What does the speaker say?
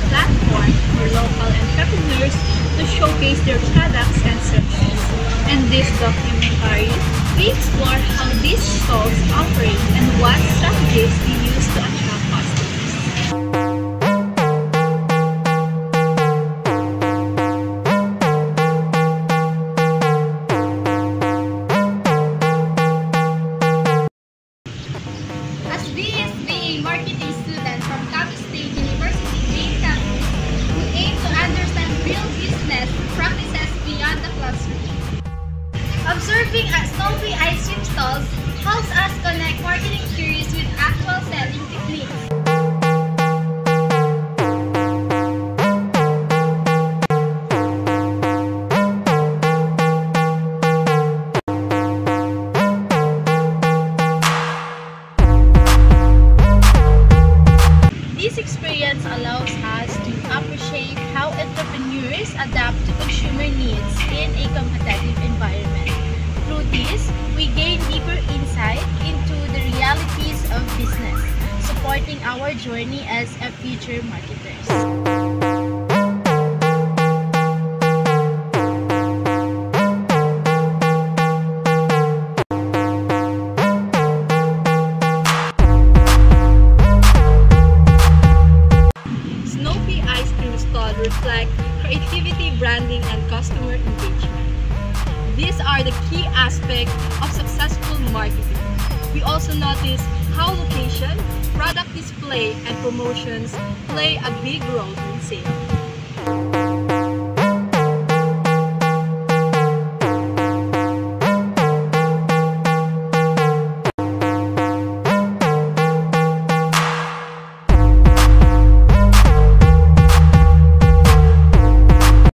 platform for local entrepreneurs to showcase their products and services. In this documentary, we explore how these stalls operate and what strategies they use to attract customers. As BSBA marketing student from Capital State University main campus, we aim to understand real business practices beyond the classroom. Observing at Snowy ice cream stalls helps us connect marketing theories with actual selling techniques. This experience allows us to appreciate how entrepreneurs adapt to consumer needs in a competitive environment. Through this, we gain deeper insight into the realities of business, supporting our journey as a future marketers. Snoopy ice cream stall reflect creativity, branding, and customer engagement. These are the key aspects of successful marketing. We also notice how location, product display, and promotions play a big role in sales.